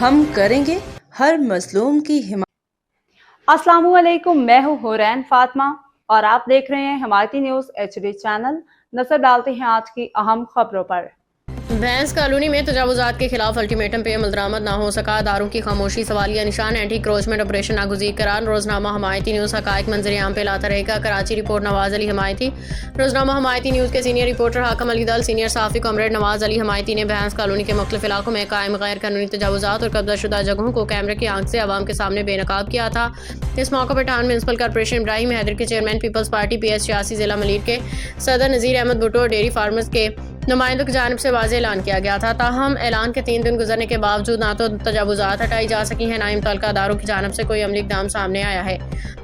हम करेंगे हर मजलूम की हिमायत। अस्सलामुअलैकुम, मैं हूँ हुरैन फातिमा और आप देख रहे हैं हिमायती न्यूज़ HD चैनल। नजर डालते हैं आज की अहम खबरों पर। भैंस कॉलोनी में तजावुजात के खिलाफ अल्टीमेटम पे अमल दरामद ना हो सका, दारों की खामोशी सवालिया निशान, एंटी क्रोचमेंट ऑपरेशन नागुज़ीर करार। रोजनामा हमायती न्यूज़ हकायक मंजर आम पे लाता रहेगा। कराची रिपोर्ट नवाज अली हमायती। रोजनामा हमायती न्यूज़ के सीनियर रिपोर्टर हाकम अली दल, सीनियर साफ़ी कॉमरेड नवाज अली हमायती ने भैंस कॉलोनी के मुख्तलिफ इलाकों में कायम गैर कानूनी तजावुजात और कब्जाशुदा जगहों को कैमरे की आंख से आवाम के सामने बेनकाब किया था। इस मौके पर town municipal corporation Ibrahim Haider के चेयरमैन, पीपल्स पार्टी PS 86 जिला मलीर के सदर नज़ीर अहमद भुट्टो और डेयरी फार्मर्स के नुमाइंदों की जानिब से वाज़ेह ऐलान किया गया था। ताहम ऐलान के 3 दिन गुजरने के बावजूद ना तो तजावुजात हटाई जा सकी हैं, ना ही मुतल्लिका अदारों की जानिब से कोई अमली इक़दाम सामने आया है,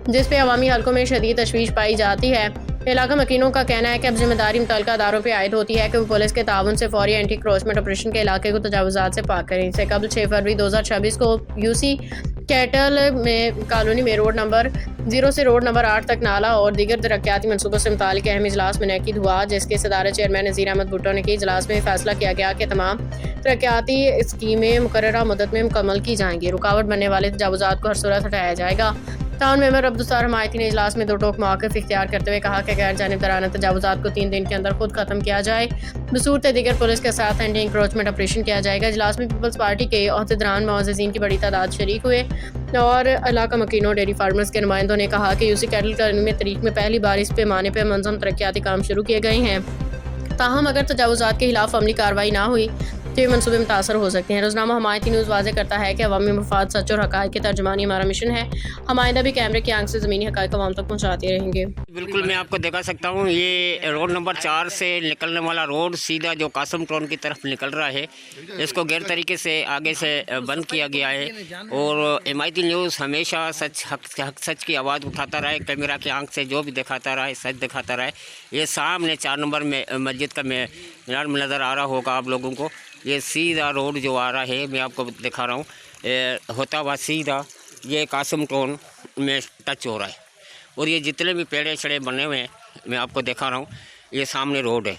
जिस पे अवामी हल्कों में शदीद तशवीश पाई जाती है। इलाका मकीनों का कहना है कि अब जिम्मेदारी मुतल्लिका अदारों पर आयद होती है कि वो पुलिस के ताउन से फौरी एंटी क्रोचमेंट ऑपरेशन के इलाके को तजावुजात से पाक करें। इससे कबल 6 फरवरी 2026 को UC कैटल में कॉलोनी में रोड नंबर 0 से रोड नंबर 8 तक नाला और दीगर तरक्याती मनसूबों से मुतालिक अहम इजलास मुनक़िद हुआ, जिसके सदारत चेयरमैन नज़ीर अहमद भुट्टो ने की। इजलास में फैसला किया गया कि तमाम तरक्याती स्कीमें मुकर्ररा मुद्दत में मुकम्मल की जाएंगी। रुकावट बनने वाले तजावुजात को हर सूरत हटाया जाएगा। टाउन मेंबर अब्दुस्तार हमायती ने इजलास में 2 टोक मौक़िफ़ इख्तियार करते हुए कहा कि गैर जानिबदाराना तजावुजात को 3 दिन के अंदर खुद खत्म किया जाए, बसूरत दीगर पुलिस के साथ एंटी इंक्रोचमेंट ऑपरेशन किया जाएगा। इजलास में पीपल्स पार्टी के अहदेदारान मुअज़्ज़िज़ीन की बड़ी तादाद शरीक हुए और इलाका मकीनों डेयरी फार्मर्स के नुमाइंदों ने कहा कि UC कैटल कॉलोनी में तारीख में पहली बार इस पैमाने पर मंज़म तरक्याती काम शुरू किए गए हैं। ताहम अगर तजावुजात के खिलाफ अमली कार्रवाई ना हुई तो ये मनसूबे मुतासर हो सकते हैं। रोजनामा हमायती न्यूज़ वाज़ेह करता है कि अवामी मफाद, सच और हक़ाइक़ की तर्जुमानी हमारा मिशन है। हम आइंदा भी कैमरे की आंख से ज़मीनी हक़ाइक़ अवाम तक पहुँचाते रहेंगे। बिल्कुल, मैं आपको दिखा सकता हूँ। ये रोड नंबर 4 से निकलने वाला रोड सीधा जो कासम टाउन की तरफ निकल रहा है, इसको गैर तरीके से आगे से बंद किया गया है। और हिमायती न्यूज़ हमेशा सच की आवाज़ उठाता रहा है, कैमरा की आंख से जो भी दिखाता रहा है सच दिखाता रहा है। ये सामने 4 नंबर में मस्जिद का मीनार नज़र आ रहा होगा आप लोगों को। ये सीधा रोड जो आ रहा है, मैं आपको दिखा रहा हूँ, होता हुआ सीधा ये कासम टाउन में टच हो रहा है। और ये जितने भी पेड़े छड़े बने हुए हैं मैं आपको दिखा रहा हूँ। ये सामने रोड है,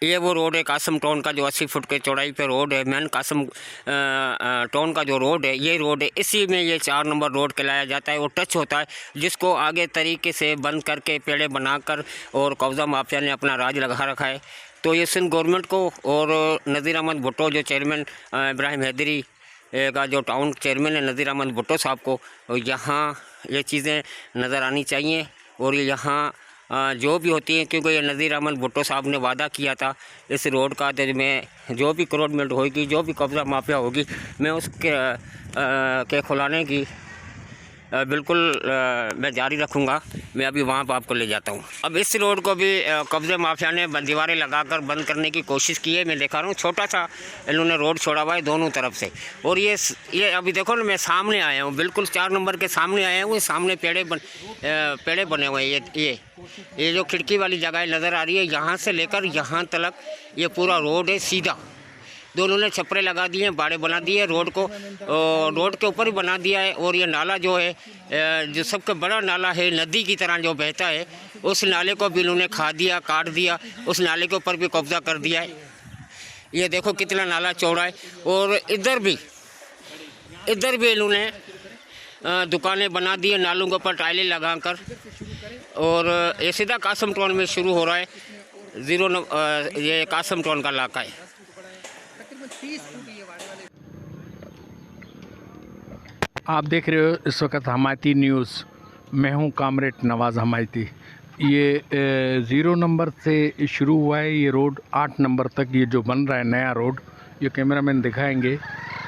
ये वो रोड है कासम टाउन का जो 80 फुट के चौड़ाई पे रोड है। मेन कासम टाउन का जो रोड है ये रोड है, इसी में ये 4 नंबर रोड कहलाया जाता है। वो टच होता है, जिसको आगे तरीके से बंद करके पेड़े बनाकर और कब्ज़ा माफिया ने अपना राज लगा रखा है। तो ये सिंध गवर्नमेंट को और नज़ीर अहमद भुट्टो जो चेयरमैन इब्राहिम हैदरी का जो टाउन चेयरमैन है नज़ीर अहमद भुट्टो साहब को यहाँ ये चीज़ें नज़र आनी चाहिए। और ये यहाँ जो भी होती हैं, क्योंकि ये नज़ीर अहमद भुट्टो साहब ने वादा किया था इस रोड का, तो मैं जो भी क्रोचमेंट होगी, जो भी कब्ज़ा माफिया होगी, मैं उसके के खुलाने की बिल्कुल मैं जारी रखूँगा। मैं अभी वहाँ पर आपको ले जाता हूँ। अब इस रोड को भी कब्ज़े माफिया ने दीवारें लगाकर बंद करने की कोशिश की है। मैं दिखा रहा हूँ, छोटा सा इन्होंने रोड छोड़ा हुआ है दोनों तरफ से। और ये अभी देखो ना, मैं सामने आया हूँ, बिल्कुल 4 नंबर के सामने आया हूँ। सामने पेड़े बने हुए हैं। ये जो खिड़की वाली जगह नज़र आ रही है, यहाँ से लेकर यहाँ तक ये पूरा रोड है सीधा। दोनों ने छपरे लगा दिए हैं, बाड़े बना दिए रोड को, रोड के ऊपर ही बना दिया है। और ये नाला जो है, जो सबसे बड़ा नाला है, नदी की तरह जो बहता है, उस नाले को भी इन्होंने खा दिया, काट दिया। उस नाले के ऊपर भी कब्जा कर दिया है। ये देखो कितना नाला चौड़ा है। और इधर भी इन्होंने दुकानें बना दी है नालों के ऊपर टाइलें लगाकर। और ये सीधा कासम टाउन में शुरू हो रहा है। ये कासम टाउन का इलाका है। आप देख रहे हो इस वक्त हमायती न्यूज़। मैं हूं कामरेड नवाज़ हमायती। ये 0 नंबर से शुरू हुआ है ये रोड 8 नंबर तक ये जो बन रहा है नया रोड, ये कैमरामैन दिखाएंगे।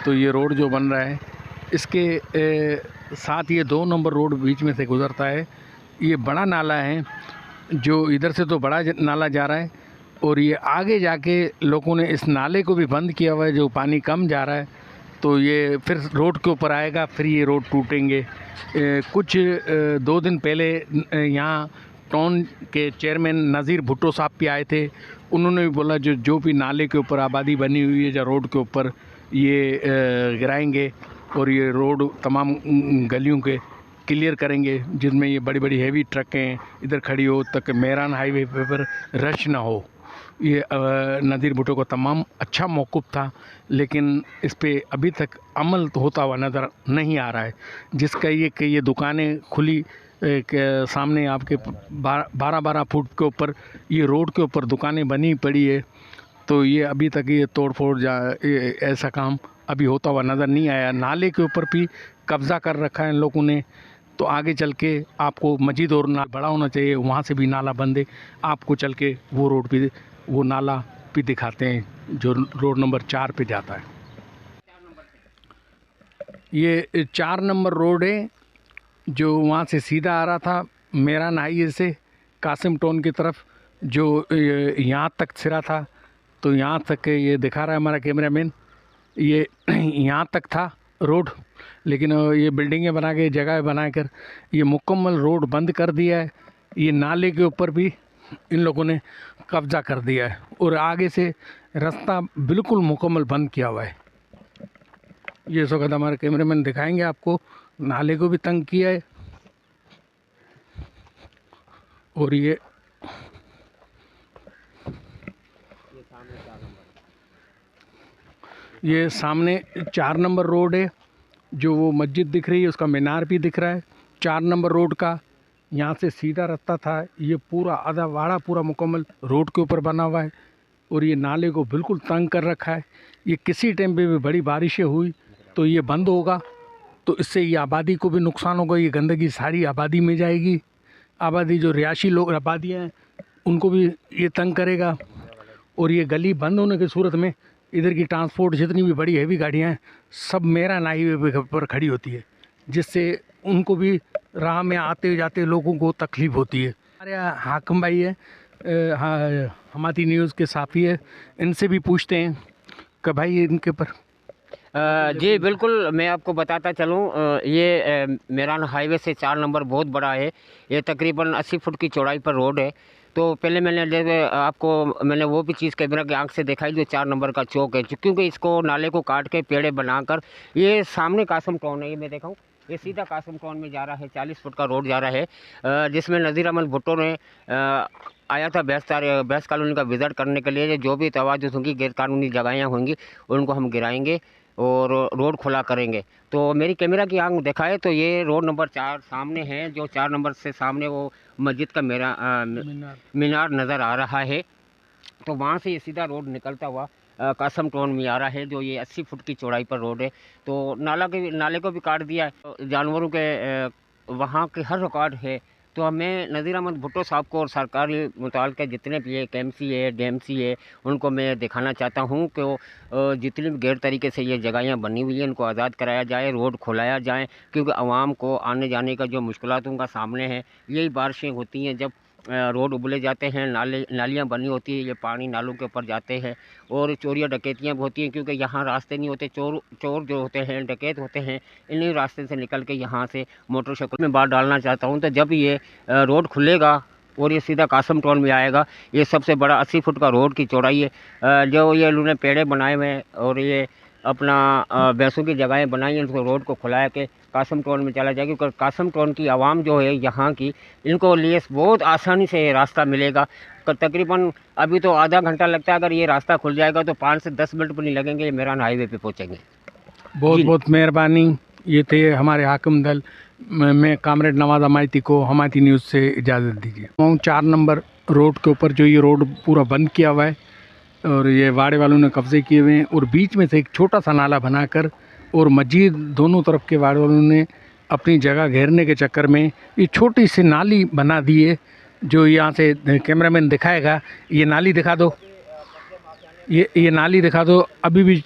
तो ये रोड जो बन रहा है, इसके साथ ये 2 नंबर रोड बीच में से गुज़रता है। ये बड़ा नाला है, जो इधर से तो बड़ा नाला जा रहा है, और ये आगे जाके लोगों ने इस नाले को भी बंद किया हुआ है, जो पानी कम जा रहा है। तो ये फिर रोड के ऊपर आएगा, फिर ये रोड टूटेंगे। कुछ 2 दिन पहले यहाँ टाउन के चेयरमैन नज़ीर भुट्टो साहब भी आए थे। उन्होंने भी बोला जो भी नाले के ऊपर आबादी बनी हुई है या रोड के ऊपर, ये गिराएंगे और ये रोड तमाम गलियों के क्लियर करेंगे, जिसमें ये बड़ी बड़ी हैवी ट्रकें इधर खड़ी हो, तक मेहरान हाईवे पर रश ना हो। ये नज़ीर भुट्टो को तमाम अच्छा मौक़िफ़ था, लेकिन इस पे अभी तक अमल होता हुआ नज़र नहीं आ रहा है। जिसका ये कि ये दुकानें खुली के सामने आपके 12-12 फुट के ऊपर ये रोड के ऊपर दुकानें बनी पड़ी है, तो ये अभी तक ये तोड़ फोड़ ऐसा काम अभी होता हुआ नज़र नहीं आया। नाले के ऊपर भी कब्ज़ा कर रखा है इन लोगों ने, तो आगे चल के आपको मजीद और नाला बड़ा होना चाहिए, वहाँ से भी नाला बंद है। आपको चल के वो रोड पे वो नाला भी दिखाते हैं जो रोड नंबर 4 पे जाता है। ये 4 नंबर रोड है जो वहाँ से सीधा आ रहा था मेरान हाईवे से कासिम टाउन की तरफ, जो यहाँ तक सिरा था। तो यहाँ तक ये दिखा रहा है हमारा कैमरामैन, ये यहाँ तक था रोड, लेकिन ये बिल्डिंगें बना के जगह बनाकर ये मुकम्मल रोड बंद कर दिया है। ये नाले के ऊपर भी इन लोगों ने कब्ज़ा कर दिया है और आगे से रास्ता बिल्कुल मुकम्मल बंद किया हुआ है। ये इस वक्त हमारे कैमरामैन दिखाएंगे आपको, नाले को भी तंग किया है। और ये सामने 4 नंबर रोड है, जो वो मस्जिद दिख रही है उसका मीनार भी दिख रहा है 4 नंबर रोड का। यहाँ से सीधा रास्ता था, ये पूरा आधा वाड़ा पूरा मुकम्मल रोड के ऊपर बना हुआ है और ये नाले को बिल्कुल तंग कर रखा है। ये किसी टाइम पे भी बड़ी बारिशें हुई तो ये बंद होगा, तो इससे ये आबादी को भी नुकसान होगा। ये गंदगी सारी आबादी में जाएगी, आबादी जो रिहायशी लोग आबादियाँ हैं उनको भी ये तंग करेगा। और ये गली बंद होने की सूरत में इधर की ट्रांसपोर्ट जितनी भी बड़ी हैवी गाड़ियाँ हैं सब मेरान हाईवे पर खड़ी होती है, जिससे उनको भी राह में आते जाते लोगों को तकलीफ़ होती है। हमारे हाकिम भाई है, हमारी न्यूज़ के साथी है, इनसे भी पूछते हैं कि भाई इनके पर। जी बिल्कुल, मैं आपको बताता चलूँ, ये मेरान हाईवे से 4 नंबर बहुत बड़ा है। ये तकरीबन 80 फुट की चौड़ाई पर रोड है। तो पहले मैंने वो भी चीज़ कैमरा की आंख से दिखाई जो 4 नंबर का चौक है, क्योंकि इसको नाले को काट के पेड़े बनाकर ये सामने कासिम टाउन है, ये मैं देखा हूँ, ये सीधा कासिम टाउन में जा रहा है। 40 फुट का रोड जा रहा है, जिसमें नज़ीर अहमद भुट्टो ने आया था बैस कॉलोनी का विज़िट करने के लिए। जो भी तवाजुस होंगी, गैर कानूनी जगहें होंगी, उनको हम गिराएंगे और रोड खुला करेंगे। तो मेरी कैमरा की आंख दिखाए तो ये रोड नंबर 4 सामने है, जो 4 नंबर से सामने वो मस्जिद का मीनार नज़र आ रहा है। तो वहाँ से ये सीधा रोड निकलता हुआ कासिम टाउन में आ रहा है, जो ये 80 फुट की चौड़ाई पर रोड है। तो नाले को भी काट दिया है, जानवरों के वहाँ के हर रिकॉर्ड है। तो मैं नज़ीर अहमद भुट्टो साहब को और सरकारी मुताल्लिक़ जितने भी KMC है, DMC है, उनको मैं दिखाना चाहता हूँ कि वो जितनी भी गैर तरीके से ये जगहें बनी हुई हैं इनको आज़ाद कराया जाए, रोड खुलाया जाए, क्योंकि आवाम को आने जाने का जो मुश्किलातों का सामने है, यही बारिशें होती हैं जब रोड उबले जाते हैं, नालियाँ बनी होती है, ये पानी नालों के ऊपर जाते हैं और चोरियाँ डकैतियाँ भी होती हैं, क्योंकि यहाँ रास्ते नहीं होते। चोर जो होते हैं, डकैत होते हैं, इन्हीं रास्ते से निकल के यहाँ से मोटरसाइकिल में बात डालना चाहता हूँ। तो जब ये रोड खुलेगा और ये सीधा कासिम टाउन में आएगा, ये सबसे बड़ा 80 फुट का रोड की चौड़ाई है। जो ये उन्होंने पेड़े बनाए हुए हैं और ये अपना भैंसों की जगहें बनाई हैं, उसको रोड को खुलाया के कासिम टाउन में चला जाएगा, क्योंकि कासिम टाउन की आवाम जो है यहाँ की, इनको लिए बहुत आसानी से ये रास्ता मिलेगा। तकरीबन अभी तो आधा घंटा लगता है, अगर ये रास्ता खुल जाएगा तो 5 से 10 मिनट भी नहीं लगेंगे, ये मेरान हाईवे पे पहुँचेंगे। बहुत बहुत मेहरबानी। ये थे हमारे हाकिम दल, मैं कामरेड नवाज़ हमायती को हमायती न्यूज़ से इजाज़त दीजिए। 4 नंबर रोड के ऊपर जो ये रोड पूरा बंद किया हुआ है और ये वाड़े वालों ने कब्ज़े किए हुए हैं, और बीच में से एक छोटा सा नाला बनाकर और मस्जिद दोनों तरफ के वाड़े वालों ने अपनी जगह घेरने के चक्कर में ये छोटी सी नाली बना दी है, जो यहाँ से कैमरामैन दिखाएगा। ये नाली दिखा दो, ये नाली दिखा दो। अभी भी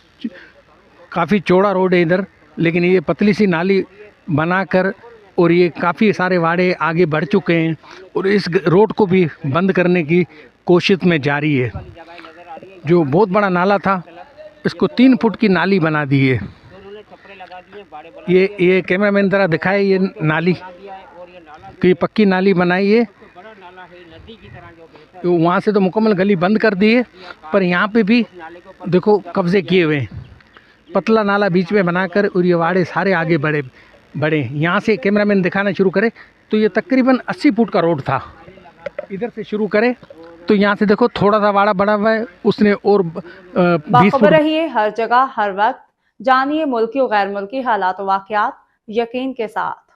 काफ़ी चौड़ा रोड है इधर, लेकिन ये पतली सी नाली बनाकर और ये काफ़ी सारे वाड़े आगे बढ़ चुके हैं और इस रोड को भी बंद करने की कोशिश में जारी है। जो बहुत बड़ा नाला था, इसको 3 फुट की नाली बना दी है। ये कैमरामैन ज़रा दिखाए ये नाली, कि ये पक्की नाली बनाई है। तो वहाँ से तो मुकम्मल गली बंद कर दी है, पर यहाँ पे भी देखो कब्ज़े किए हुए हैं। पतला नाला बीच में बनाकर और ये वाड़े सारे आगे बढ़े। यहाँ से कैमरामैन दिखाना शुरू करे तो ये तकरीबन 80 फुट का रोड था। इधर से शुरू करे तो यहाँ से देखो थोड़ा सा वाड़ा बड़ा हुआ है, उसने और 20 बाखबर फुट रहिए हर जगह हर वक्त, जानिए मुल्की और गैर मुल्की हालात और वाकयात यकीन के साथ।